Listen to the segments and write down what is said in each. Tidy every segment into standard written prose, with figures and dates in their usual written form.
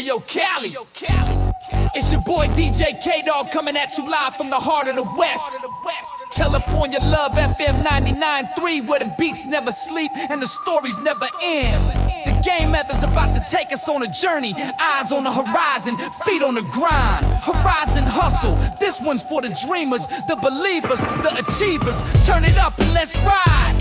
Yo, Cali. It's your boy DJ K-Dog coming at you live from the heart of the West. California Love FM 99.3, where the beats never sleep and the stories never end. The game method's about to take us on a journey. Eyes on the horizon, feet on the grind. Horizon hustle, this one's for the dreamers, the believers, the achievers. Turn it up and let's ride.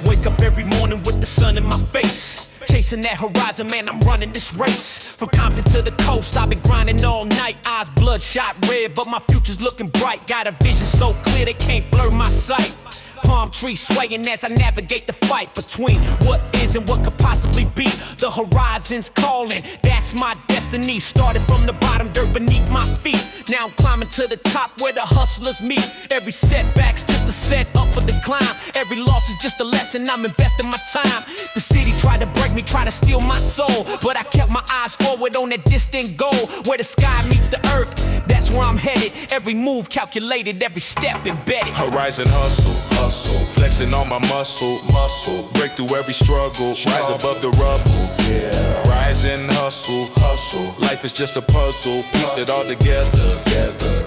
Wake up every morning with the sun in my face, chasing that horizon, man, I'm running this race. From Compton to the coast, I've been grinding all night. Eyes bloodshot red, but my future's looking bright. Got a vision so clear they can't blur my sight. Palm trees swaying as I navigate the fight between what is and what could possibly be. The horizon's calling, that's my destiny. Started from the bottom, dirt beneath my feet. Now I'm climbing to the top where the hustlers meet. Every setback's just a set up for the climb. Every loss is just a lesson, I'm investing my time. The city tried to break me, tried to steal my soul, but I kept my eyes forward on that distant goal. Where the sky meets the earth, that's where I'm headed. Every move calculated, every step embedded. Horizon hustle, hustle, flexing on my muscle, muscle. Break through every struggle, rise above the rubble. Yeah. Rising hustle, hustle. Life is just a puzzle, piece it all together.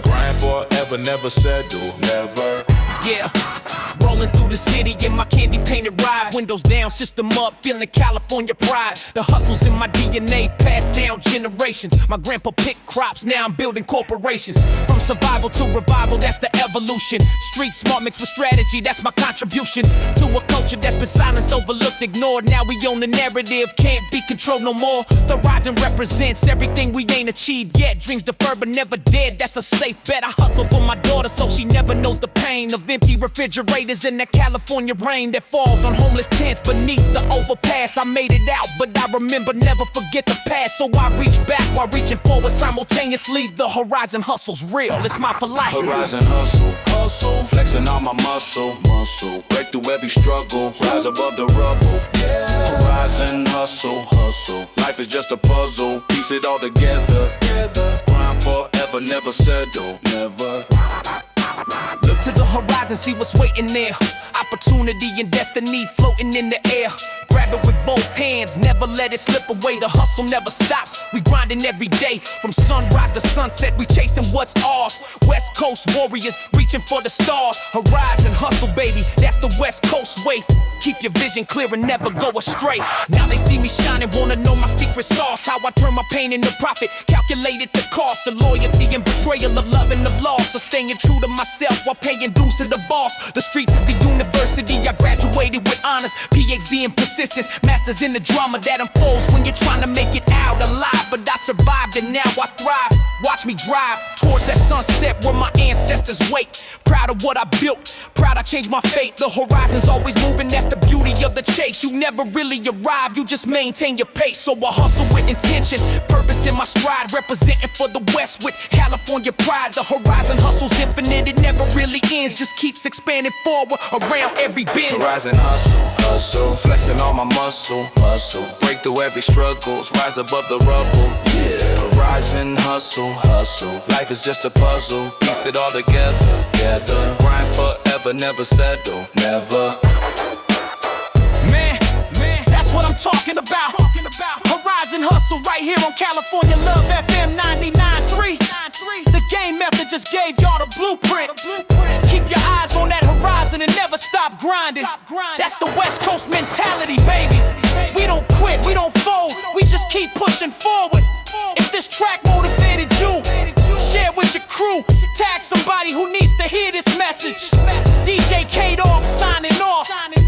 Grind forever, never settle, never. Yeah, rolling through the city in my candy painted ride. Windows down, system up, feeling California pride. The hustle's in my DNA, passed down generations. My grandpa picked crops, now I'm building corporations. From survival to revival, that's the evolution. Street smart mixed with strategy, that's my contribution. To a culture that's been silenced, overlooked, ignored. Now we own the narrative, can't be controlled no more. The horizon represents everything we ain't achieved yet. Dreams deferred but never dead, that's a safe bet. I hustle for my daughter so she never knows the pain of empty refrigerators in that California rain that falls on homeless tents beneath the overpass. I made it out, but I remember never forget the past. So I reach back while reaching forward simultaneously. The horizon hustle's real, it's my philosophy. Horizon hustle, hustle, flexing on my muscle, muscle. Break through every struggle, rise above the rubble. Yeah. Horizon hustle, hustle. Life is just a puzzle, piece it all together. Grind forever, never settle, never. Look to the horizon, see what's waiting there. Opportunity and destiny floating in the air. Grab it with both hands, never let it slip away. The hustle never stops, we grinding every day. From sunrise to sunset, we chasing what's ours. West Coast warriors, reaching for the stars. Horizon hustle, baby, that's the West Coast way. Keep your vision clear and never go astray. Now they see me shining, wanna know my secret sauce. How I turn my pain into profit, calculated the cost of loyalty and betrayal, of love and of loss. Of staying true to myself while paying dues to the boss. The streets is the university, I graduated with honors. PhD in persistence, masters in the drama that unfolds when you're trying to make it out alive. But I survived and now I thrive. Watch me drive towards that sunset where my ancestors wait. Proud of what I built, proud I changed my fate. The horizon's always moving, that's the beauty of the chase. You never really arrive, you just maintain your pace. So I hustle with intention, purpose in my stride. Representing for the West with California pride. The horizon hustle's infinite, it never really ends. Just keeps expanding forward around every bend. Horizon hustle, hustle, flexing on my muscle, muscle. Break through every struggles, rise above the rubble. Yeah. Horizon hustle, hustle. Life is just a puzzle, piece it all together. Grind forever, never settle, never. Man, that's what I'm talking about. Horizon hustle right here on California Love FM 99.3. The game method just gave y'all the blueprint. Keep your eyes on that horizon and never stop grinding. That's the West Coast mentality, baby. We don't quit, we don't fold, we just keep pushing forward. If this track motivated you, share with your crew. Tag somebody who needs to hear this message. DJ K-Dog signing off,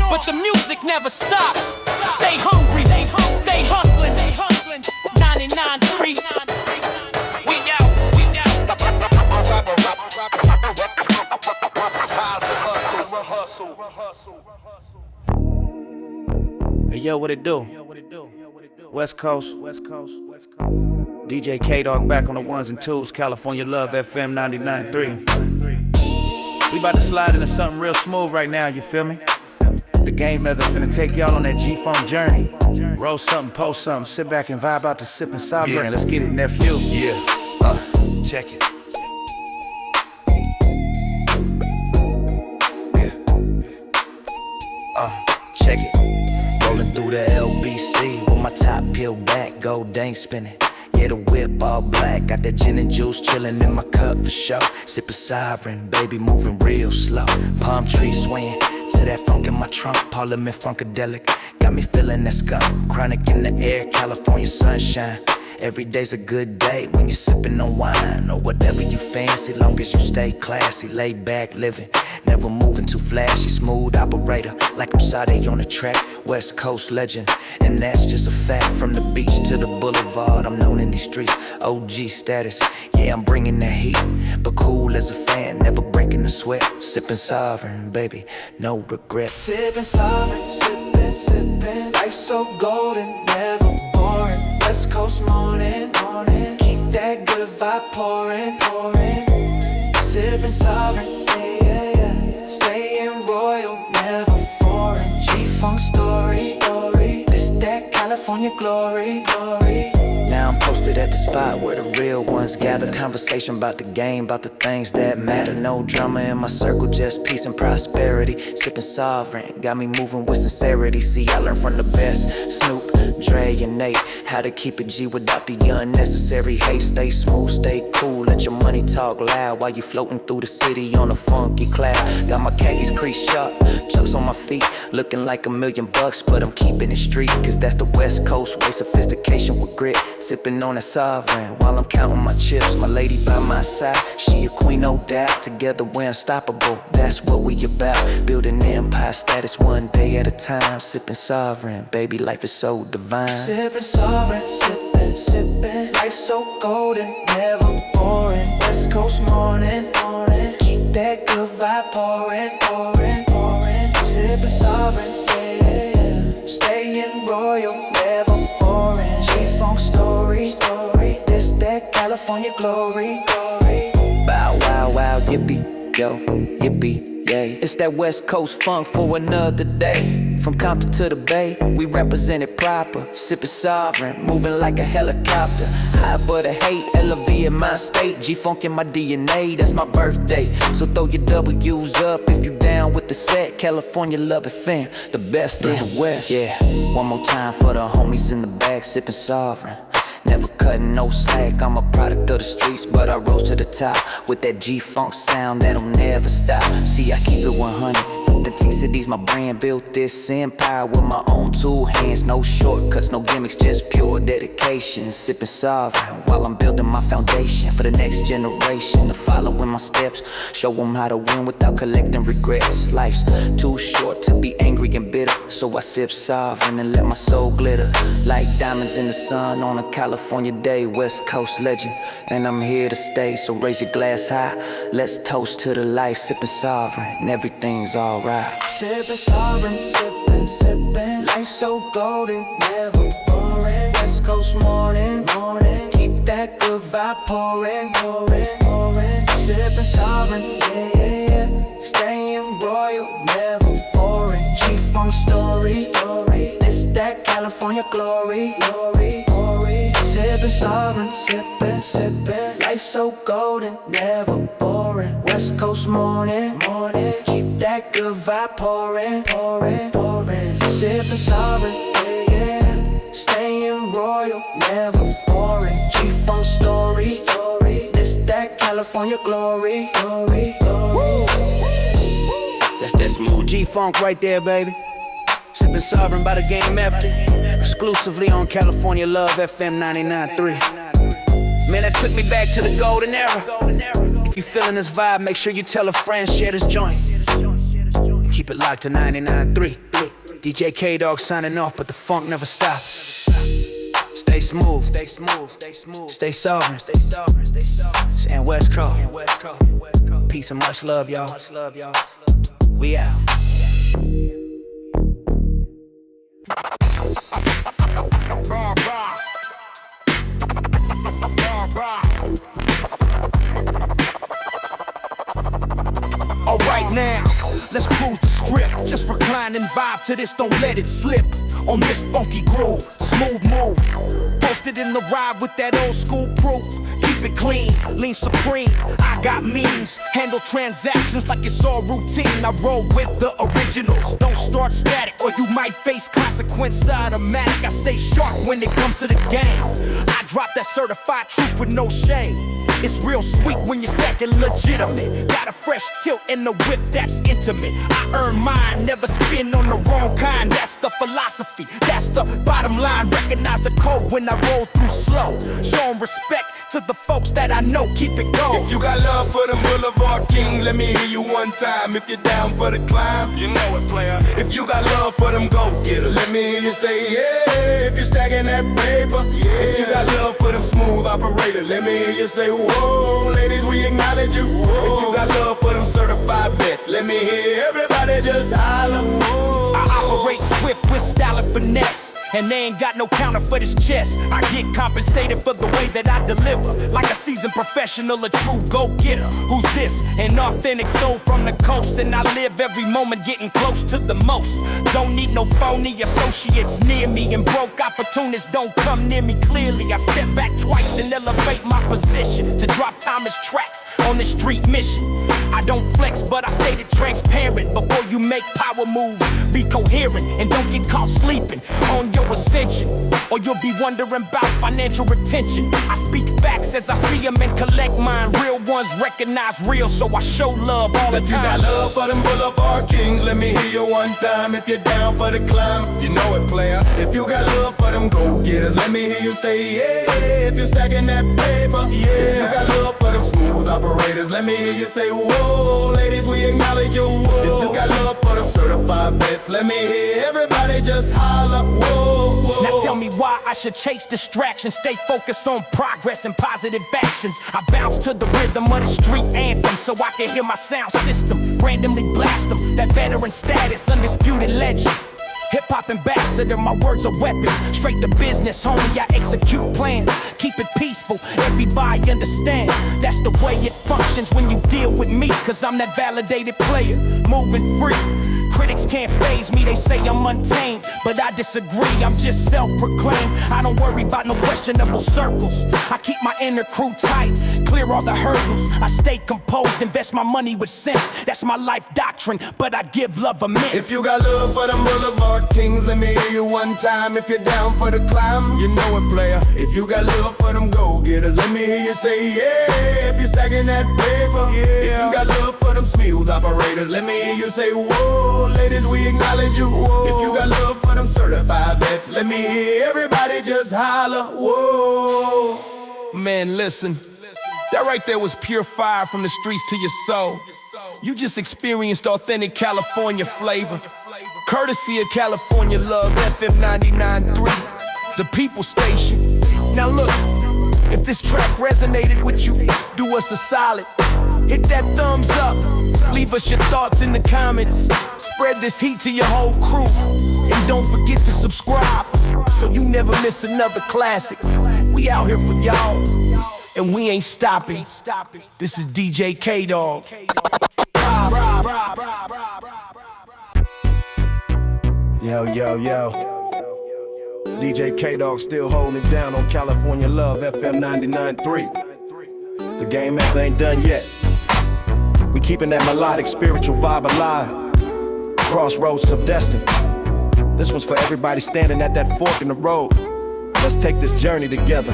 but the music never stops. Stay hungry, stay hustling. 99.3. We out. Hey yo, what it do? West Coast. DJ K-Dog back on the ones and twos. California Love FM 99.3. We about to slide into something real smooth right now, you feel me? The game method finna take y'all on that GFunk journey. Roll something, post something, sit back and vibe out to SIPPIN Sovereign. Let's get it, nephew. Yeah, check it. Check it. Rolling through the LBC with my top peeled back, gold dang spinning. Yeah, the whip all black, got that gin and juice chillin' in my cup for sure. Sippin' sovereign, baby moving real slow. Palm tree swaying to that funk in my trunk, Parliament Funkadelic. Got me feeling that skunk, chronic in the air, California sunshine. Every day's a good day when you're sipping on wine or whatever you fancy, long as you stay classy, laid back living, never moving too flashy, smooth operator, like I'm Sade on the track, West Coast legend, and that's just a fact. From the beach to the boulevard, I'm known in these streets, OG status, yeah, I'm bringing that heat, but cool as a fan, never breaking the sweat, sipping sovereign, baby, no regrets. Sipping sovereign, sipping, sipping, life so golden, never boring. West Coast morning, morning, keep that good vibe pouring, pouring. Sipping sovereign, yeah, yeah, yeah. Staying royal, never foreign. GFunk story, story. This that California glory, glory. Now I'm posted at the spot where the real ones gather. Conversation about the game, about the things that matter. No drama in my circle, just peace and prosperity. Sipping sovereign, got me moving with sincerity. See, I learned from the best, Snoop, Dre, and Nate, how to keep it G without the unnecessary hate. Stay smooth, stay cool, let your money talk loud while you floating through the city on a funky cloud. Got my khakis creased sharp, chucks on my feet, looking like $1,000,000, but I'm keeping it street, cause that's the West Coast way, sophistication with grit. Sipping on a sovereign while I'm counting my chips. My lady by my side, she a queen, no doubt. Together we're unstoppable, that's what we about. Building empire status one day at a time. Sipping sovereign, baby, life is so divine. Sipping sovereign, sipping, sipping, life so golden, never boring. West Coast morning, morning, keep that good vibe pouring, pouring, pouring. Sipping sovereign, yeah, yeah. Staying royal, never foreign. GFunk story, story. This that California glory, glory. Bow wow wow, yippee, yo, yippee, yay. It's that West Coast funk for another day. From Compton to the Bay, we represent it proper. Sipping sovereign, moving like a helicopter. High but a hate, LV in my state. G-Funk in my DNA, that's my birthday. So throw your W's up if you down with the set. California love it, fam, the best in the West. Yeah, one more time for the homies in the back, sipping sovereign. Never cutting no slack, I'm a product of the streets, but I rose to the top with that G-Funk sound that'll never stop. See, I keep it 100. The T-City's my brand, built this empire with my own two hands. No shortcuts, no gimmicks, just pure dedication. Sipping sovereign while I'm building my foundation for the next generation to follow in my steps. Show them how to win without collecting regrets. Life's too short to be angry and bitter, so I sip sovereign and let my soul glitter like diamonds in the sun on a California day. West Coast legend, and I'm here to stay, so raise your glass high. Let's toast to the life, sipping sovereign, and everything's alright. Sipping sovereign, sipping, sipping, life so golden, never boring. West Coast morning, morning, keep that good vibe pouring, pouring, pouring. Sipping sovereign, yeah, yeah, yeah. Staying royal, never foreign. GFunk story, story. This that California glory, glory, glory. Sipping sovereign, sipping, sipping, life so golden, never boring. West Coast morning, morning, keep that good vibe pouring, pouring, pouring. Sipping sovereign, yeah, yeah. Staying royal, never foreign. GFunk story, story. This that California glory, glory, glory. That's that smooth G-Funk right there, baby. Sipping sovereign by the game after. Exclusively on California Love FM 99.3. Man, that took me back to the golden era. If you feeling this vibe, make sure you tell a friend, share this joint. And keep it locked to 99.3. DJ K-Dog signing off, but the funk never stops. Stay smooth, stay smooth, stay smooth, stay sovereign, stay sovereign, stay sovereign. Saying West Coast. Peace and much love, y'all. We out. Alright now, let's cruise the strip. Just recline and vibe to this, don't let it slip. On this funky groove, smooth move. Posted in the ride with that old school proof. Keep it clean, lean supreme. I got means, handle transactions like it's all routine. I roll with the originals, don't start static or you might face consequence automatic. I stay sharp when it comes to the game. I drop that certified truth with no shame. It's real sweet when you're stacking legitimate. Got a fresh tilt in the whip that's intimate. I earn mine, never spin on the wrong kind. That's the philosophy, that's the bottom line. Recognize the code when I roll through slow. Showing respect to the folks that I know, keep it going. If you got love for them Boulevard Kings, let me hear you one time. If you're down for the climb, you know it, player. If you got love for them go-getters, let me hear you say yeah. If you're stacking that paper, yeah. If you got love for them smooth operators, let me hear you say whoa. Ladies, we acknowledge you. Whoa. If you got love for them certified vets, let me hear everybody just holler. Whoa. I operate swift with style and finesse, and they ain't got no counter for this chest. I get compensated for the way that I deliver, like a seasoned professional, a true go-getter. Who's this? An authentic soul from the coast, and I live every moment getting close to the most. Don't need no phony associates near me, and broke opportunists don't come near me clearly. I step back twice and elevate my position to drop Thomas tracks on the street mission. I don't flex, but I stated transparent. Before you make power moves, be coherent and don't get caught sleeping on your ascension, or you'll be wondering about financial retention. I speak facts as I see them and collect mine. Real ones recognize real, so I show love all the time. If you got love for them Boulevard Kings, let me hear you one time. If you're down for the climb, you know it, player. If you got love for them go-getters, let me hear you say yeah. If you're stacking that paper, yeah. If you got love for them smooth operators, let me hear you say whoa. Ladies, we acknowledge you. Whoa. If you got love for them certified vets, let me hear everybody just holler. Whoa, whoa. Now tell me why I should chase distractions, stay focused on progress and positive actions. I bounce to the rhythm of the street anthem so I can hear my sound system randomly blast them. That veteran status, undisputed legend. Hip-hop ambassador, my words are weapons. Straight to business, homie, I execute plans. Keep it peaceful, everybody understand. That's the way it functions when you deal with me, cause I'm that validated player, moving free. Critics can't faze me, they say I'm untamed, but I disagree, I'm just self-proclaimed. I don't worry about no questionable circles. I keep my inner crew tight, clear all the hurdles. I stay composed, invest my money with sense. That's my life doctrine, but I give love a miss. If you got love for them Boulevard Kings, let me hear you one time. If you're down for the climb, you know it, player. If you got love for them go-getters, let me hear you say yeah. If you're stacking that paper, yeah. If you got love for them smooth operators, let me hear you say whoa. Ladies, we acknowledge you. Whoa. If you got love for them certified vets, let me hear everybody just holler. Whoa. Man, listen. That right there was pure fire from the streets to your soul. You just experienced authentic California flavor, courtesy of California Love FM 99.3, the people station. Now look, if this track resonated with you, do us a solid. Hit that thumbs up, leave us your thoughts in the comments. Spread this heat to your whole crew, and don't forget to subscribe so you never miss another classic. We out here for y'all, and we ain't stopping. This is DJ K-Dog. Yo, yo, yo. DJ K-Dog still holding it down on California Love FM 99.3. The game ever ain't done yet. We keeping that melodic spiritual vibe alive. Crossroads of destiny. This one's for everybody standing at that fork in the road. Let's take this journey together.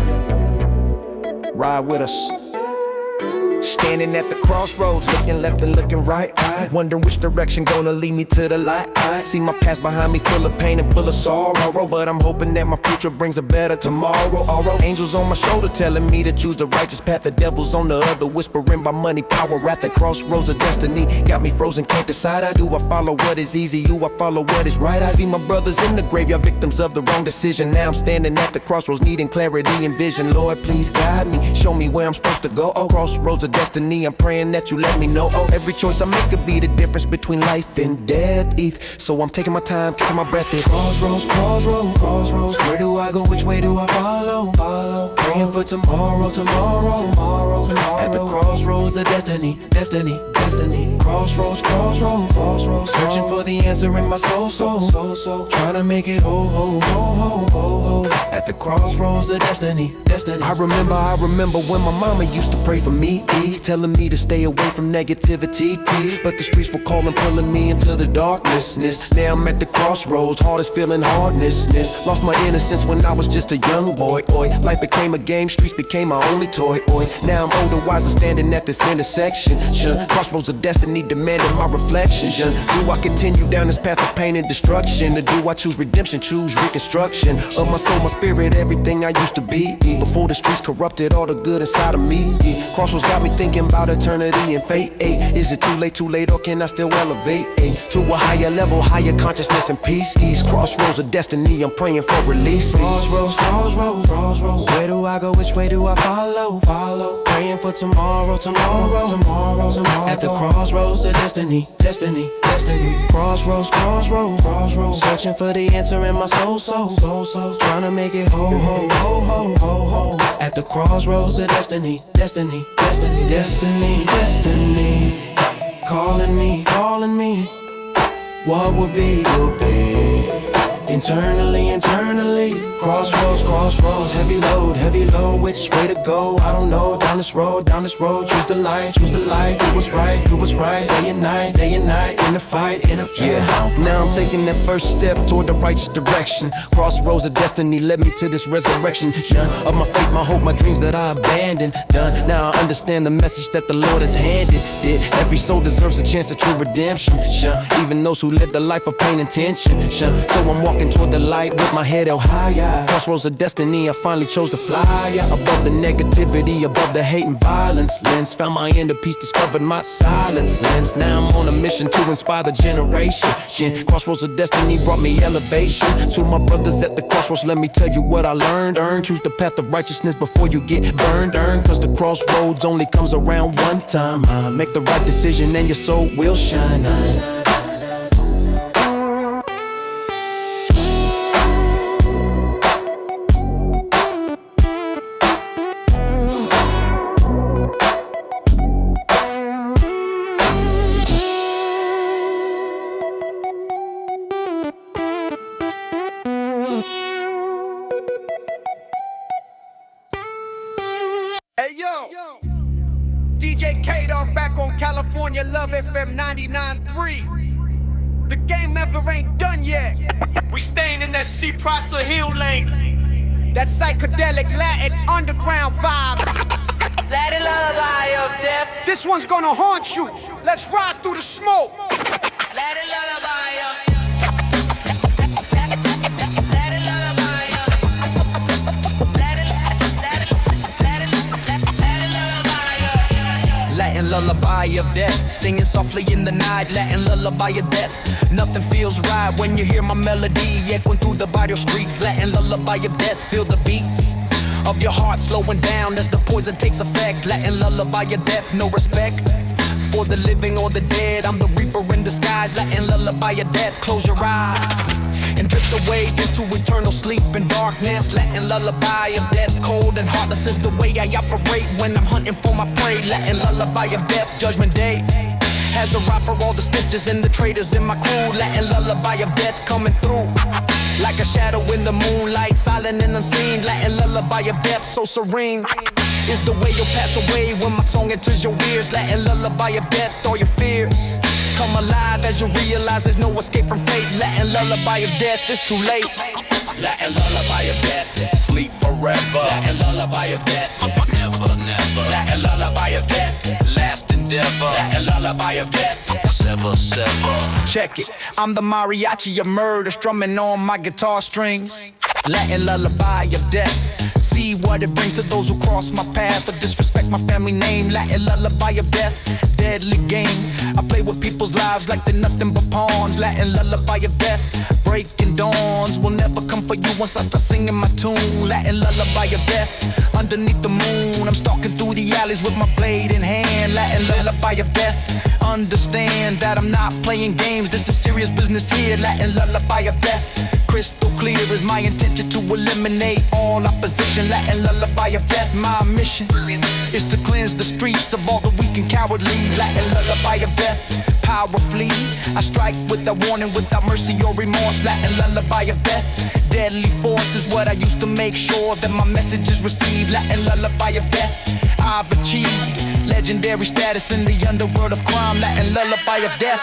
Ride with us. Standing at the crossroads, looking left and looking right. I wondering which direction gonna lead me to the light. I see my past behind me full of pain and full of sorrow, but I'm hoping that my future brings a better tomorrow. Angels on my shoulder telling me to choose the righteous path. The devil's on the other, whispering by money, power, at the crossroads of destiny. Got me frozen, can't decide. Do I follow what is easy? Do I follow what is right? I see my brothers in the graveyard, victims of the wrong decision. Now I'm standing at the crossroads, needing clarity and vision. Lord, please guide me, show me where I'm supposed to go. Crossroads of destiny, I'm praying that you let me know. Every choice I make could be the difference between life and death. So I'm taking my time, catching my breath. Crossroads, crossroads, crossroads. Where do I go? Which way do I follow? Praying for tomorrow, tomorrow, tomorrow, tomorrow. At the crossroads of destiny, destiny, destiny. Crossroads, crossroads, crossroads. Searching for the answer in my soul, soul. Trying to make it ho. At the crossroads of destiny, destiny. I remember when my mama used to pray for me, telling me to stay away from negativity. But the streets were calling, pulling me into the darkness. Now I'm at the crossroads, heart is feeling hardness. Lost my innocence when I was just a young boy. Life became a game, streets became my only toy. Now I'm older, wiser, standing at this intersection. Crossroads of destiny demanding my reflection. Do I continue down this path of pain and destruction, or do I choose redemption, choose reconstruction of my soul, my spirit, everything I used to be before the streets corrupted all the good inside of me? Crossroads got me thinking about eternity and fate. Is it too late, or can I still elevate to a higher level, higher consciousness and peace? Crossroads of destiny, I'm praying for release. Crossroads, crossroads, crossroads. Where do I go? Which way do I follow? Praying for tomorrow, tomorrow, tomorrow, tomorrow. At the crossroads of destiny, destiny, destiny. Crossroads, crossroads, crossroads. Searching for the answer in my soul. Trying to make it ho. At the crossroads of destiny, destiny, destiny, destiny, destiny. Calling me. What would be, will be. Internally, crossroads, heavy load, which way to go? I don't know, down this road, choose the light, do what's right, day and night, in the fight, now I'm taking that first step toward the righteous direction. Crossroads of destiny led me to this resurrection. Of my faith, my hope, my dreams that I abandoned. Now I understand the message that the Lord has handed. Every soul deserves a chance at true redemption. Even those who live the life of pain and tension. So I'm walking toward the light with my head held higher. Crossroads of destiny, I finally chose to fly above the negativity, above the hate and violence. Lens found my inner peace, discovered my silence. Lens, now I'm on a mission to inspire the generation. Crossroads of destiny brought me elevation. To my brothers at the crossroads, let me tell you what I learned. Choose the path of righteousness before you get burned. Cause the crossroads only comes around one time. Make the right decision and your soul will shine. DJ K-Dog back on California Love FM 99.3. The game never ain't done yet. We staying in that Cypress hill lane. That psychedelic Latin underground vibe. Latin lullaby of death. This one's gonna haunt you. Let's ride through the smoke. Latin lullaby of Latin lullaby of death, singing softly in the night. Latin lullaby of death. Nothing feels right when you hear my melody echoing through the barrio streets. Latin lullaby of death. Feel the beats of your heart slowing down as the poison takes effect. Latin lullaby of death. No respect for the living or the dead. I'm the reaper in disguise. Latin lullaby of death. Close your eyes and drift away into eternal sleep and darkness. Latin lullaby of death. Cold and heartless is the way I operate when I'm hunting for my prey. Latin lullaby of death. Judgment day has arrived for all the stitches and the traitors in my crew. Latin lullaby of death coming through like a shadow in the moonlight, silent and unseen. Latin lullaby of death, so serene is the way you'll pass away when my song enters your ears. Latin lullaby of death, all your fears come alive as you realize there's no escape from fate. Latin lullaby of death, it's too late. Latin lullaby of death, sleep forever. Latin lullaby of death, never, never. Latin lullaby of death, last endeavor. Latin lullaby of death, sever, sever. Check it, I'm the mariachi of murder, strumming on my guitar strings. Latin lullaby of death. See what it brings to those who cross my path or disrespect my family name. Latin lullaby of death, deadly game. I play with people's lives like they're nothing but pawns. Latin lullaby of death, breaking dawns will never come for you once I start singing my tune. Latin lullaby of death, underneath the moon. I'm stalking through the alleys with my blade in hand. Latin lullaby of death, understand that I'm not playing games. This is serious business here. Latin lullaby of death, crystal clear is my intention to eliminate all opposition. Latin lullaby of death, my mission is to cleanse the streets of all the weak and cowardly. Latin lullaby of death, powerfully I strike without warning, without mercy or remorse. Latin lullaby of death, deadly force is what I used to make sure that my message is received. Latin lullaby of death, I've achieved legendary status in the underworld of crime. Latin lullaby of death,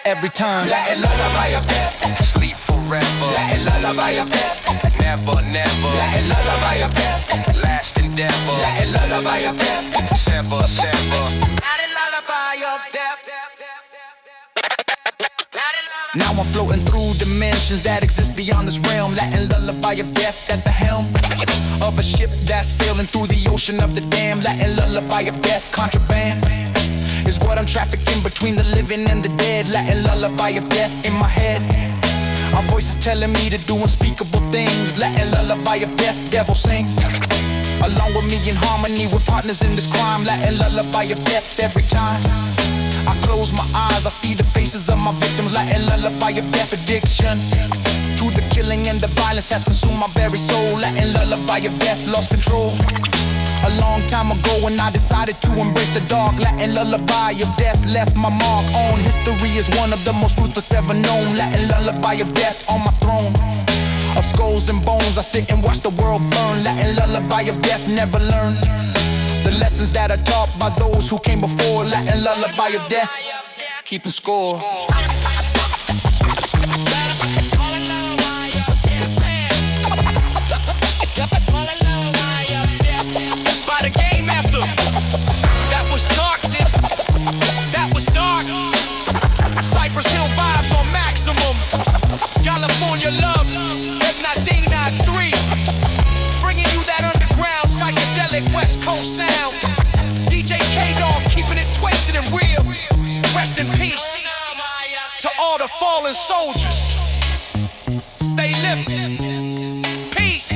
every time. Latin lullaby of death, sleep forever. Latin lullaby of death, Never, never. Latin lullaby of death, Last endeavor. Latin lullaby of death, Sever, sever. Latin lullaby of death. now I'm floating through dimensions that exist beyond this realm. Latin lullaby of death at the helm of a ship that's sailing through the ocean of the damned. Latin lullaby of death, contraband is what I'm trafficking between the living and the dead. Latin lullaby of death in my head, our voices telling me to do unspeakable things. Latin lullaby of death, devil sings along with me in harmony with partners in this crime. Latin lullaby of death every time I close my eyes, I see the faces of my victims. Latin lullaby of death, addiction to the killing and the violence has consumed my very soul. Latin lullaby of death, lost control a long time ago when I decided to embrace the dark. Latin lullaby of death left my mark on history as one of the most ruthless ever known. Latin lullaby of death on my throne of skulls and bones, I sit and watch the world burn. Latin lullaby of death, never learn the lessons that are taught by those who came before. Latin lullaby of death, keeping score. By the game after, that was dark, that was dark. Cypress Hill vibes on maximum. California love, Edna 3. Bringing you that underground psychedelic West Coast sound. DJ K-Dog keeping it twisted and real. Rest in peace to all the fallen soldiers. Stay lifted. Peace.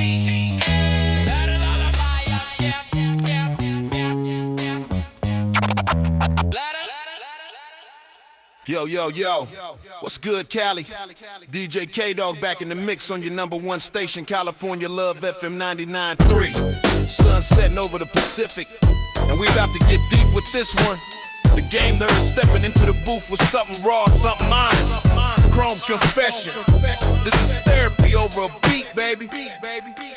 Yo, yo, yo, what's good, Cali? DJ K-Dog back in the mix on your #1 station, California Love FM 99.3. Sun setting over the Pacific, and we about to get deep with this one. The game nerd stepping into the booth with something raw, something honest. Chrome confession. This is therapy over a beat, baby.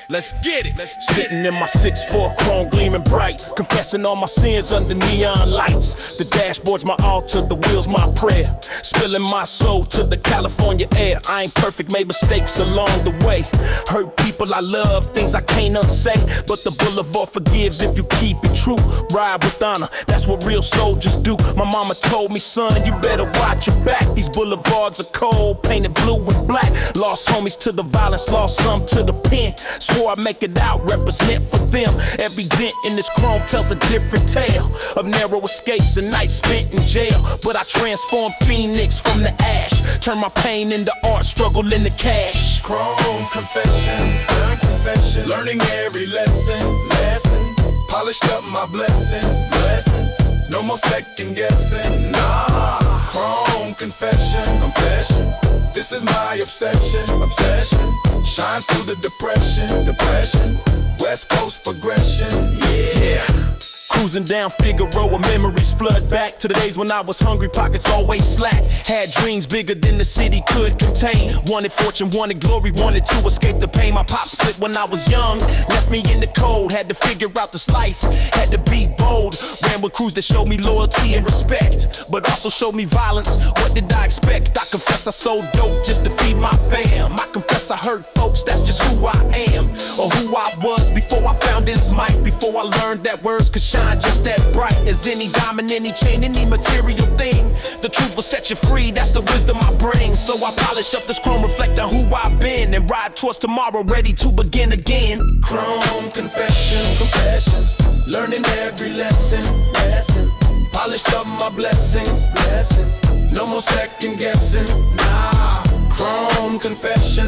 Let's get it. Sitting in my 6'4", chrome gleaming bright, confessing all my sins under neon lights. The dashboard's my altar, the wheel's my prayer. Spilling my soul to the California air. I ain't perfect, made mistakes along the way. Hurt people I love, things I can't unsay. But the boulevard forgives if you keep it true. Ride with honor, that's what real soldiers do. My mama told me, son, you better watch your back. These boulevards are cold, painted blue and black. Lost homies to the violence, lost some to the pen. Swore I make it out, represent for them. Every dent in this chrome tells a different tale of narrow escapes and nights spent in jail. But I transformed Phoenix from the ash, turn my pain into art, struggle into cash. Chrome confession, learn confession, learning every lesson, polished up my blessings, no more second guessing, nah. Chrome confession, this is my obsession, shine through the depression, West Coast progression, yeah. Cruising down Figueroa, memories flood back to the days when I was hungry, pockets always slack. Had dreams bigger than the city could contain. Wanted fortune, wanted glory, wanted to escape the pain. My pop split when I was young, left me in the cold. Had to figure out this life, had to be bold. Ran with crews that showed me loyalty and respect, but also showed me violence. What did I expect? I confess I sold dope just to feed my fam. I confess I hurt folks, that's just who I am, or who I was before I found this mic. Before I learned that words could shine just as bright as any diamond, any chain, any material thing. The truth will set you free, that's the wisdom I bring. So I polish up this chrome, reflect on who I've been, and ride towards tomorrow, ready to begin again. Chrome confession, learning every lesson, polished up my blessings, no more second guessing, nah. Chrome confession,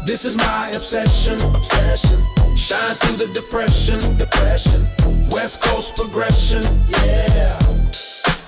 This is my obsession. Shine through the depression. West Coast progression. Yeah.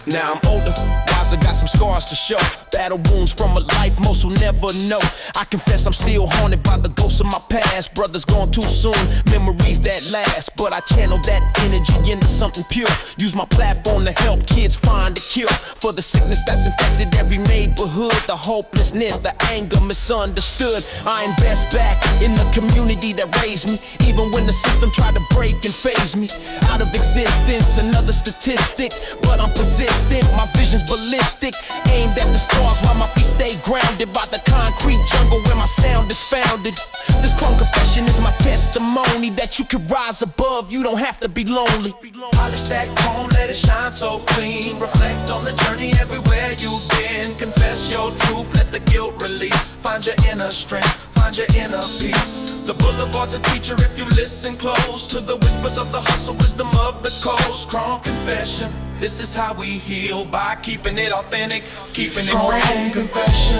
Now I'm older, wiser, got some scars to show. Battle wounds from a life most will never know. I confess I'm still haunted by the ghosts of my past. Brothers gone too soon, memories that last. But I channel that energy into something pure. Use my platform to help kids find a cure for the sickness that's infected every neighborhood. The hopelessness, the anger, misunderstood. I invest back in the community that raised me, even when the system tried to break and phase me out of existence. Another statistic, but I'm persistent. My vision's ballistic, aimed at the stars while my feet stay grounded by the concrete jungle where my sound is founded. This chrome confession is my testimony that you can rise above, you don't have to be lonely. Polish that chrome, let it shine so clean. Reflect on the journey everywhere you've been. Confess your truth, let the guilt release. Find your inner strength, find your inner peace. The boulevard's a teacher if you listen close to the whispers of the hustle, wisdom of the coast. Chrome confession, this is how we heal, by keeping it authentic, keeping it real. Confession,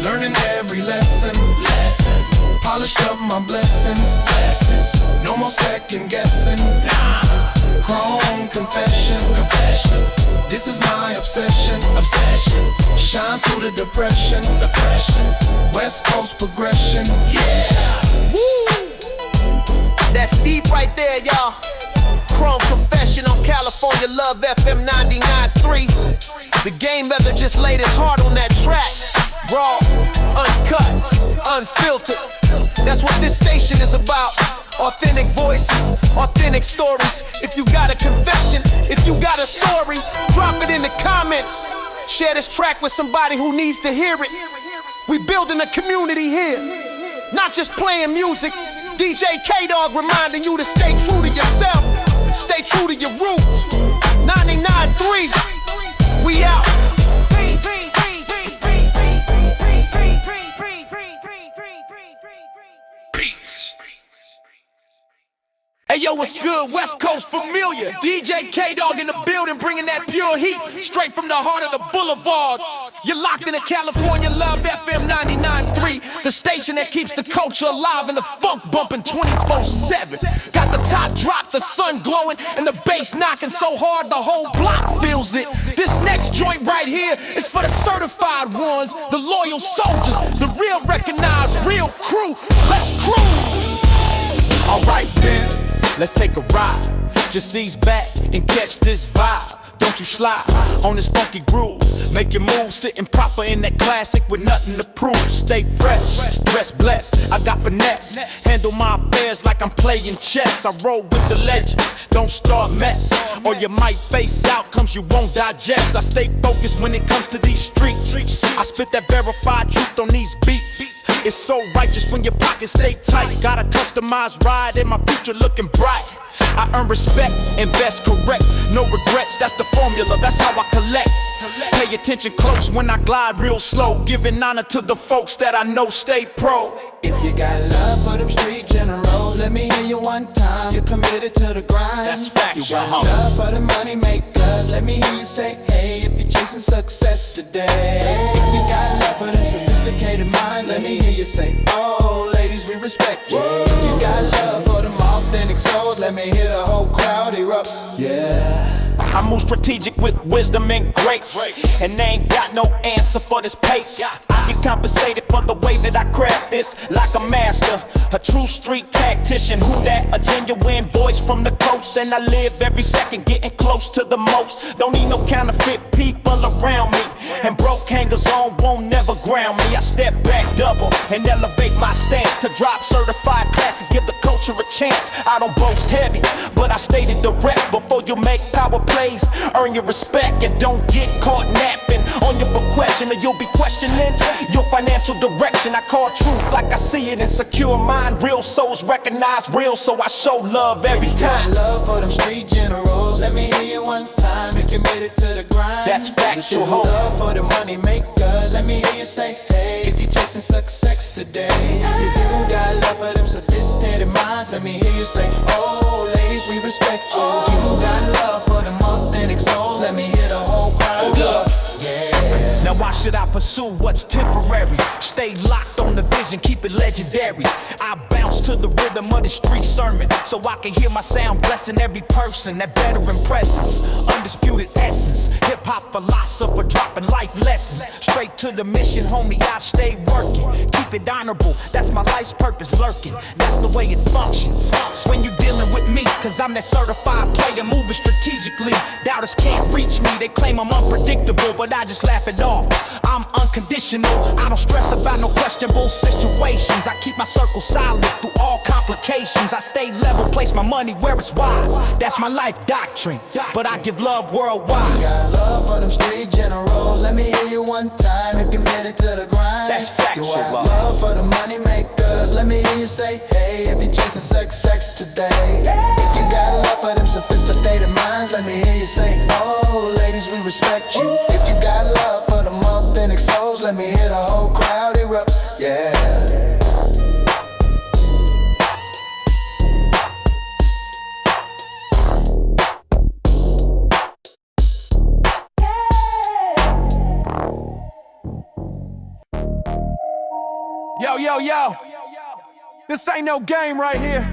learning every lesson. Polished up my blessings. No more second guessing. Chrome confession. This is my obsession. Shine through the depression. West Coast progression. Yeah. Woo! That's deep right there, y'all. Chrome confession on California Love FM 99.3. The game leather just laid his heart on that track. Raw, uncut, unfiltered. That's what this station is about. Authentic voices, authentic stories. If you got a confession, if you got a story, drop it in the comments. Share this track with somebody who needs to hear it. We building a community here, not just playing music. DJ K-Dog reminding you to stay true to yourself. Stay true to your roots. 99.3. We out. Hey yo, what's good? West Coast familiar. DJ K-Dog in the building, bringing that pure heat straight from the heart of the boulevards. You're locked into California Love FM 99.3, the station that keeps the culture alive and the funk bumping 24/7. Got the top drop, the sun glowing, and the bass knocking so hard the whole block feels it. This next joint right here is for the certified ones, the loyal soldiers, the real recognized, real crew. Let's cruise. Alright then, let's take a ride. Just ease back and catch this vibe. Don't you slide on this funky groove. Make your move, sitting proper in that classic with nothing to prove. Stay fresh, dress blessed, I got finesse. Handle my affairs like I'm playing chess. I roll with the legends, don't start mess, or you might face outcomes you won't digest. I stay focused when it comes to these streets. I spit that verified truth on these beats. It's so righteous when your pockets stay tight. Got a customized ride and my future looking bright. I earn respect, invest correct, no regrets, that's the formula, that's how I collect. Pay attention close when I glide real slow, giving honor to the folks that I know stay pro. If you got love for them street generals, let me hear you one time. You're committed to the grind. That's factual. You got love for the money makers, let me hear you say, hey, if you're chasing success today. If you got love for them sophisticated minds, let me hear you say, oh, ladies, we respect you. If you got love for them authentic souls, let me hear the whole crowd erupt. Yeah. I move strategic with wisdom and grace, and they ain't got no answer for this pace. I get compensated for the way that I craft this, like a master, a true street tactician. Who that? A genuine voice from the coast, and I live every second getting close to the most. Don't need no counterfeit people around me, and broke hangers on won't never ground me. I step back double and elevate my stance to drop certified classics, give the culture a chance. I don't boast heavy, but I stated direct. Before you make power plays, earn your respect and don't get caught napping on your question, or you'll be questioning your financial direction. I call truth like I see it and secure mine. Real souls recognize real, so I show love every time. Love for them street generals, let me hear you one time. If you made it to the grind, that's factual. Love for the money makers, let me hear you say, hey, if you're chasing success today. If you got love for them sophisticated minds, let me hear you say, oh, ladies, we respect you. If you got love for them authentic souls, let me hear the whole crowd. Yeah. Now why should I pursue what's temporary? Stay locked on the vision, keep it legendary. I bounce to the rhythm of the street sermon, so I can hear my sound blessing every person. That veteran presence, undisputed essence. Hip-hop philosopher dropping life lessons. Straight to the mission, homie, I stay working. Keep it honorable, that's my life's purpose lurking. That's the way it functions when you dealing with me, cause I'm that certified player moving strategically. Doubters can't reach me, they claim I'm unpredictable, but I just laugh it off. I'm unconditional, I don't stress about no questionable situations. I keep my circle solid through all complications. I stay level, place my money where it's wise. That's my life doctrine, but I give love worldwide. You got love for them street generals. Let me hear you one time if committed to the grind. That's factual You have love. love for the money makers. Let me hear you say, hey, if you chasing sex today. If you got love for them sophisticated minds, let me hear you say, oh, ladies, we respect you. If you got love for them authentic souls, let me hear the whole crowd erupt, yeah. Yo, this ain't no game right here.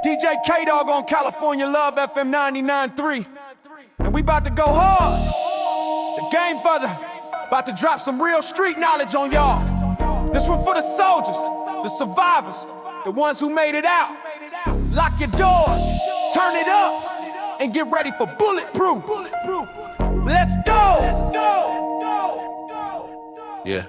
DJ K-Dog on California Love FM 99.3. And we about to go hard. The game further, about to drop some real street knowledge on y'all. This one for the soldiers, the survivors, the ones who made it out. Lock your doors, turn it up, and get ready for bulletproof. Let's go! Yeah.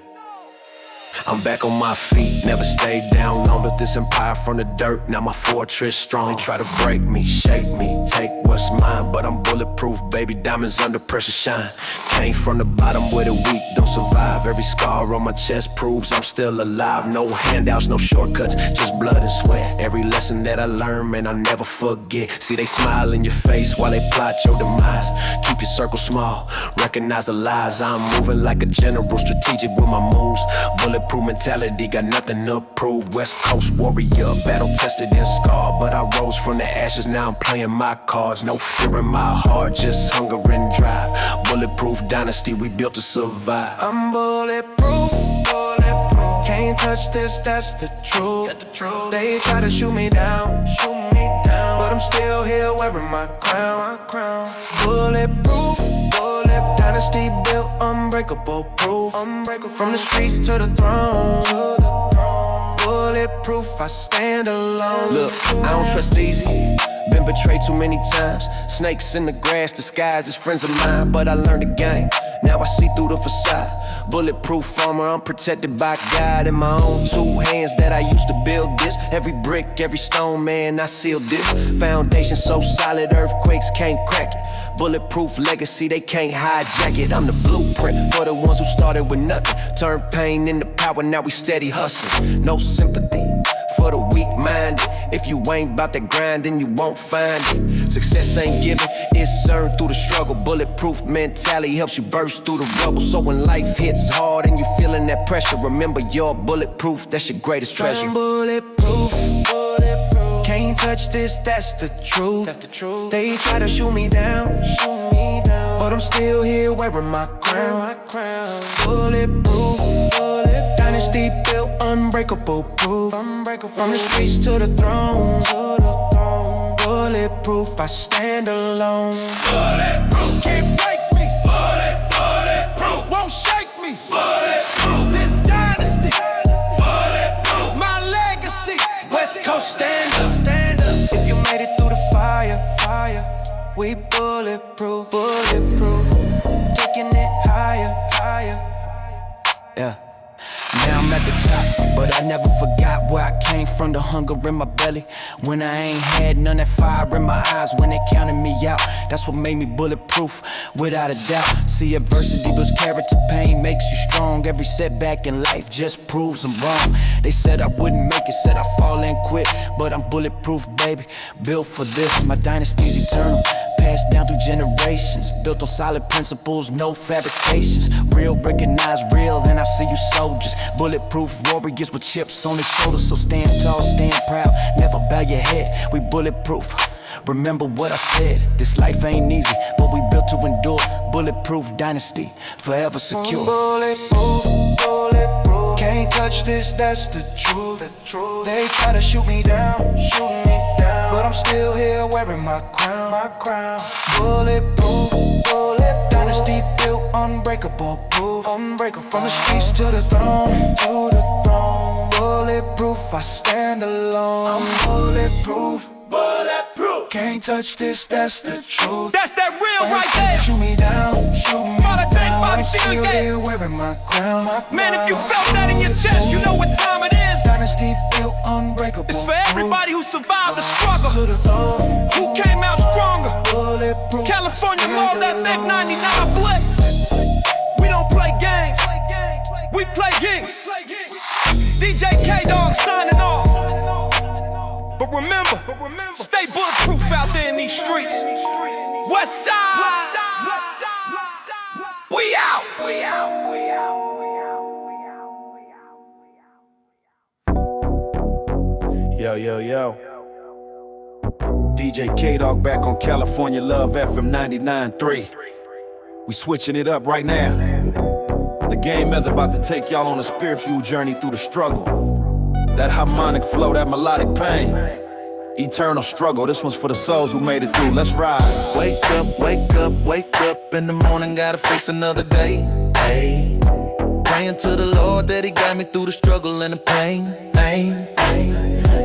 I'm back on my feet, never stayed down long, but this empire from the dirt, now my fortress strong. They try to break me, shake me, take what's mine, but I'm bulletproof, baby, diamonds under pressure shine. Came from the bottom where the weak don't survive. Every scar on my chest proves I'm still alive. No handouts, no shortcuts, just blood and sweat. Every lesson that I learned, man, I never forget. See, they smile in your face while they plot your demise. Keep your circle small, recognize the lies. I'm moving like a general, strategic with my moves. Bulletproof mentality, got nothing to prove. West Coast warrior, battle tested and scarred, but I rose from the ashes, now I'm playing my cards. No fear in my heart, just hunger and drive. Bulletproof dynasty, we built to survive. I'm bulletproof, bulletproof. Can't touch this, that's the truth. They try to shoot me down, but I'm still here wearing my crown. Bulletproof, bullet dynasty built unbreakable proof. From the streets to the throne. Bulletproof, I stand alone. Look, I don't trust Eazy-E. Been betrayed too many times. Snakes in the grass disguised as friends of mine, but I learned the game. Now I see through the facade. Bulletproof armor, I'm protected by God. In my own two hands that I used to build this. Every brick, every stone, man, I sealed this. Foundation so solid, earthquakes can't crack it. Bulletproof legacy, they can't hijack it. I'm the blueprint for the ones who started with nothing. Turned pain into power, now we steady hustling. No sympathy for the weak-minded. If you ain't bout that grind, then you won't find it. Success ain't given, it's earned through the struggle. Bulletproof mentality helps you burst through the rubble. So when life hits hard and you feeling that pressure, remember you're bulletproof, that's your greatest treasure. I'm bulletproof, bulletproof. Can't touch this, that's the truth. They try to shoot me down, but I'm still here wearing my crown. Bulletproof, dynasty built unbreakable proof. From the streets to the throne. Bulletproof, I stand alone. Bulletproof, can't break me. Bulletproof, won't shake me. Bulletproof, this dynasty. Bulletproof, my legacy. West Coast, stand up. If you made it through the fire, we bulletproof, taking it higher. Yeah. Now I'm at the top, but I never forgot where I came from. The hunger in my belly, when I ain't had none, that fire in my eyes when they counted me out. That's what made me bulletproof, without a doubt. See, adversity builds character, pain makes you strong. Every setback in life just proves I'm wrong. They said I wouldn't make it, said I'd fall and quit, but I'm bulletproof, baby, built for this. My dynasty's eternal, passed down through generations, built on solid principles, no fabrications. Real, recognize real, and I see you soldiers. Bulletproof warriors with chips on their shoulders. So stand tall, stand proud, never bow your head. We bulletproof, remember what I said. This life ain't easy, but we built to endure. Bulletproof dynasty, forever secure. Bulletproof, bulletproof. Can't touch this, that's the truth. They try to shoot me down, but I'm still here wearing my crown. Bulletproof, dynasty built unbreakable proof. From the streets to the throne, bulletproof, I stand alone. I'm bulletproof. Can't touch this, that's the truth. That's that real right there. Shoot me down, I'm still here wearing my crown. Man, if you felt that in your chest, you know what time it is. Dynasty built unbreakable. It's for everybody who survived the struggle, who came out stronger. California love that thick 99 blick. We don't play games, we play games. DJ K-Dog signing off. But remember, stay bulletproof out there in these streets. Westside, we out. Yo. DJ K-Dog back on California Love FM 99.3. We switching it up right now. The game is about to take y'all on a spiritual journey through the struggle. That harmonic flow, that melodic pain. Eternal struggle, this one's for the souls who made it through. Let's ride. Wake up in the morning, gotta face another day. Hey, praying to the Lord that He got me through the struggle and the pain.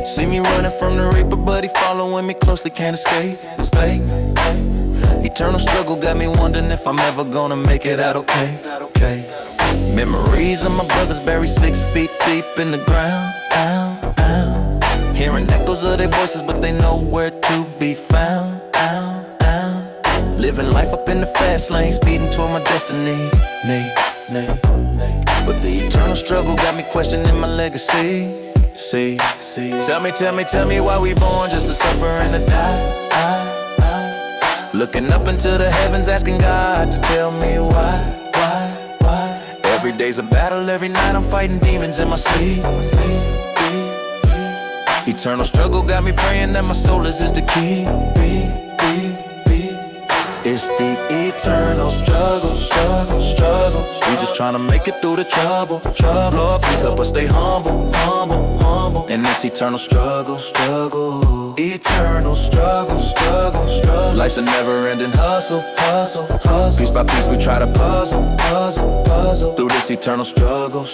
See me running from the reaper, but He following me closely, can't escape. Eternal struggle got me wondering if I'm ever gonna make it out okay. Memories of my brothers buried 6 feet deep in the ground. Hearing echoes of their voices, but they nowhere to be found. Living life up in the fast lane, speeding toward my destiny. But the eternal struggle got me questioning my legacy. Tell me why we born just to suffer and to die. Looking up into the heavens, asking God to tell me why. Every day's a battle, every night I'm fighting demons in my sleep. Eternal struggle got me praying that my soul is the key. It's the eternal struggle. We just tryna make it through the trouble. Lord, please help us stay humble. In this eternal struggle. Eternal struggle. Life's a never-ending hustle. Piece by piece we try to puzzle through this eternal struggle.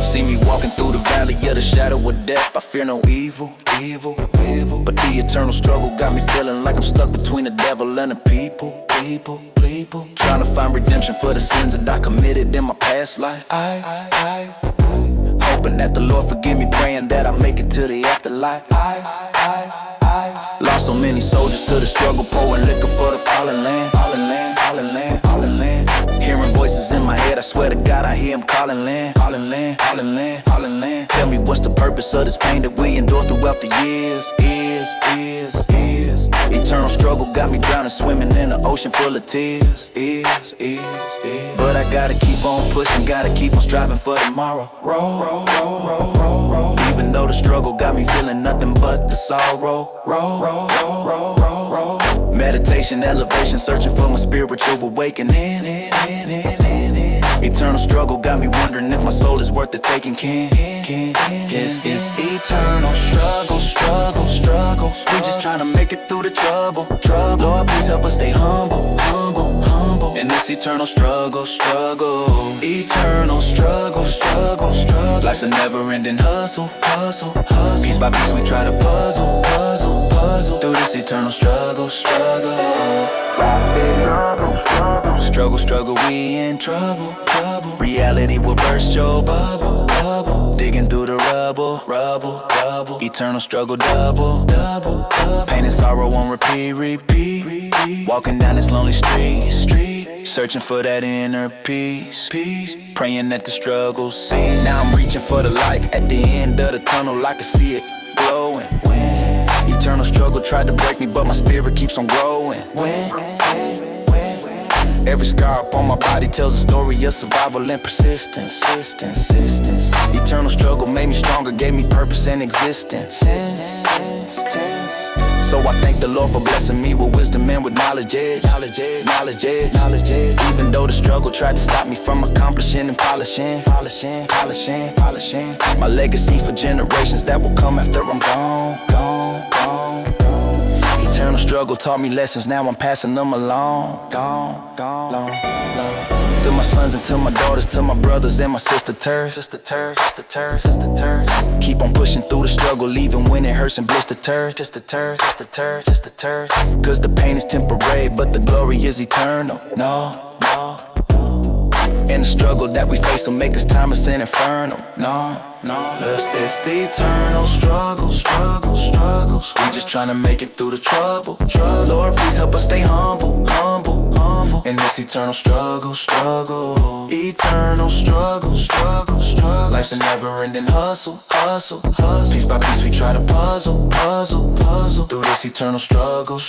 See me walking through the valley of the shadow of death. I fear no evil. But the eternal struggle got me feeling like I'm stuck between the devil and the people. Trying to find redemption for the sins that I committed in my past life. I hoping that the Lord forgive me, praying that I make it to the afterlife. Lost so many soldiers to the struggle, pouring liquor for the fallen land. Hearing voices in my head, I swear to God I hear Him calling land. Tell me what's the purpose of this pain that we endure throughout the years. Eternal struggle got me drowning, swimming in an ocean full of tears. But I gotta keep on pushing, gotta keep on striving for tomorrow. Even though the struggle got me feeling nothing but the sorrow. Meditation, elevation, searching for my spiritual awakening. Eternal struggle got me wondering if my soul is worth the taking. It's eternal struggle. We just tryna make it through the trouble. Lord, please help us stay humble. In this eternal struggle. Eternal struggle. Life's a never-ending hustle. Piece by piece we try to puzzle through this eternal struggle. Struggle, we in trouble. Reality will burst your bubble. Digging through the rubble. Eternal struggle double. Pain and sorrow on repeat. Walking down this lonely street. Searching for that inner peace. Praying that the struggle cease. Now I'm reaching for the light at the end of the tunnel. I can see it glowing. Eternal struggle tried to break me, but my spirit keeps on growing. Every scar upon my body tells a story of survival and persistence. Eternal struggle made me stronger, gave me purpose and existence. So I thank the Lord for blessing me with wisdom and with knowledge. Even though the struggle tried to stop me from accomplishing and polishing my legacy for generations that will come after I'm gone. Eternal struggle taught me lessons, now I'm passing them along. To my sons and to my daughters, to my brothers and my sisters. Keep on pushing through the struggle, even when it hurts and blister turds. Cause the pain is temporary, but the glory is eternal. And the struggle that we face will make this time it's an inferno. It's the eternal struggles. We just tryna make it through the trouble. Lord, please help us stay humble. In this eternal struggle. Eternal struggle. Life's a never-ending hustle. Piece by piece we try to puzzle. Through this eternal struggle.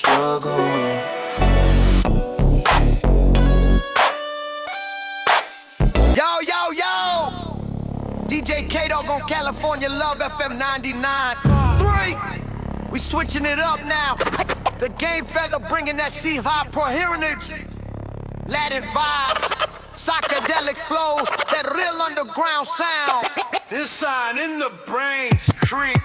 Yo, DJ K-Dog on California Love FM 99.3. We switching it up now. The Game Feather bringing that C-Hop pro heritage. Latin vibes, psychedelic flows, that real underground sound. Inside in the brain street.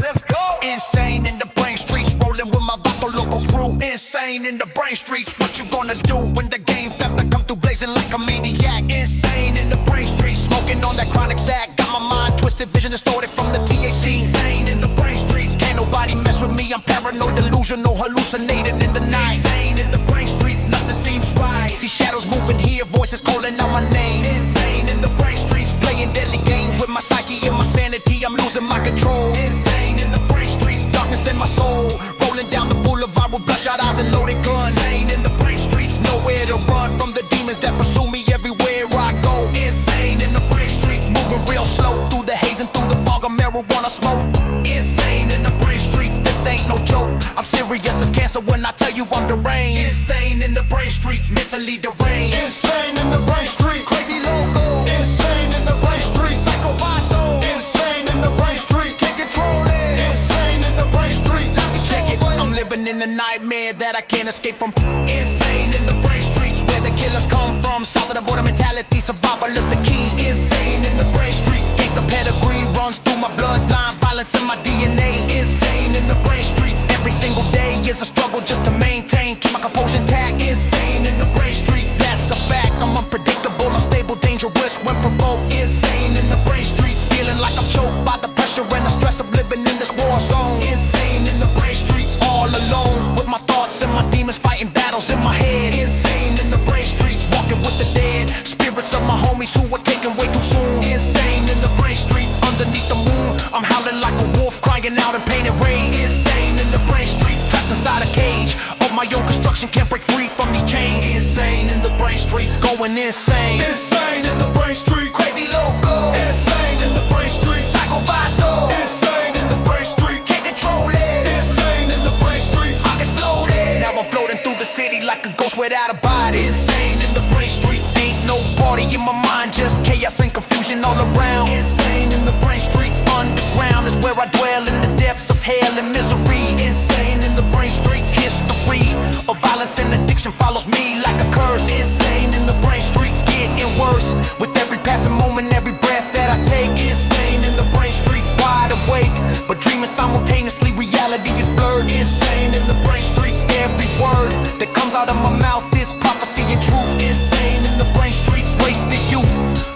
Let's go. Insane in the brain streets, rolling with my Vato Loco crew. Insane in the brain streets, what you gonna do when the Game Feather come through blazing like a maniac? Insane in the brain streets, smoking on that chronic sack. Got my mind twisted, vision distorted from the THC. Insane in the brain streets, can't nobody mess with me. I'm paranoid, delusional, hallucinating in the night. Insane in the brain streets, nothing seems right. See shadows moving here, voices calling out my name. Insane in the brain streets, playing deadly games with my psyche and my sanity. I'm losing my control. Insane in the brain streets, darkness in my soul. Rolling down the boulevard with bloodshot eyes and loaded guns. Insane in the brain streets, nowhere to run from the demons that pursue me everywhere I go. Insane in the brain streets, moving real slow through the haze and through the fog of marijuana smoke. Insane in the brain streets, this ain't no joke. I'm serious as cancer when I tell you I'm deranged. Insane in the brain streets, mentally deranged. Insane in the brain streets, crazy loco. Insane in the brain streets, psychopato. Insane in the brain streets, can't control it. Insane in the brain streets, check it. I'm living in a nightmare that I can't escape from. Insane in the brain streets, where the killers come from. South of the border mentality, survival is the key. Insane in the brain streets, gangsta pedigree runs through my bloodline, violence in my DNA. Insane in the brain streets, every single day is a struggle just to maintain, keep my composure intact. Insane in the brain streets, that's a fact. I'm unpredictable, unstable, dangerous when provoked. Insane in the brain streets, feeling like I'm choked by the pressure and the stress of living in this war zone. Insane in the brain streets, all alone with my thoughts and my demons fighting battles in my head. Insane in the brain streets, walking with the dead, spirits of my homies who were taken way too soon. Insane in the brain streets, underneath the moon, I'm howling like a wolf, crying out in pain and rage. Insane in the brain streets, trapped inside a cage of my own construction, can't break free from these chains. Insane in the brain streets, going insane. Insane in the brain streets, crazy loco. Insane in the brain streets, psychopato. Insane in the brain streets, can't control it. Insane in the brain streets, I exploded. Now I'm floating through the city like a ghost without a body. Insane in the brain streets, ain't no party in my mind, just chaos and confusion all around. Insane in the brain streets, underground is where I dwell in the depths of hell and misery. Insane in the brain streets, history of violence and addiction follows me like a curse. Insane in the brain streets, getting worse with every passing moment, every breath that I take. Insane in the brain streets, wide awake but dreaming simultaneously, reality is blurred. Insane in the brain streets, every word that comes out of my mouth is prophecy and truth. Insane in the brain streets, wasted youth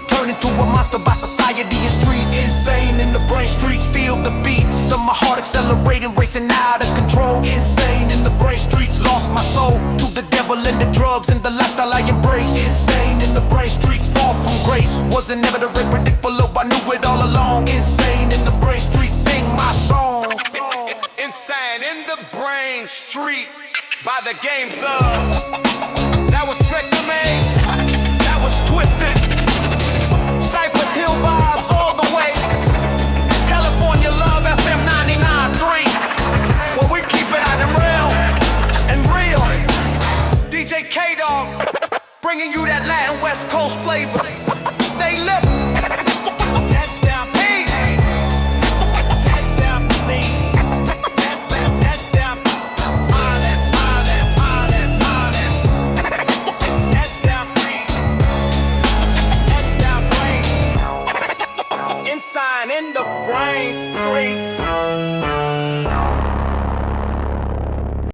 turn into a monster by society and streets. Insane in the brain streets, feel the beats of my heart accelerating, racing out of control. Insane in the brain streets, lost my soul to the devil and the drugs and the lifestyle I embrace. Insane in the brain streets, fall from grace, wasn't never the predictable, I knew it all along. Insane in the brain streets, sing my song. Insane in the brain street by the Game Thug. That was sick to me. That was twisted. Cypress Hill vibes all the way. California Love FM 99.3. Well, we keep it out and real and real. DJ K-Dog bringing you that Latin West Coast flavor. Stay lit. That's down peace. That's down for me. That's down for sign in the brain street.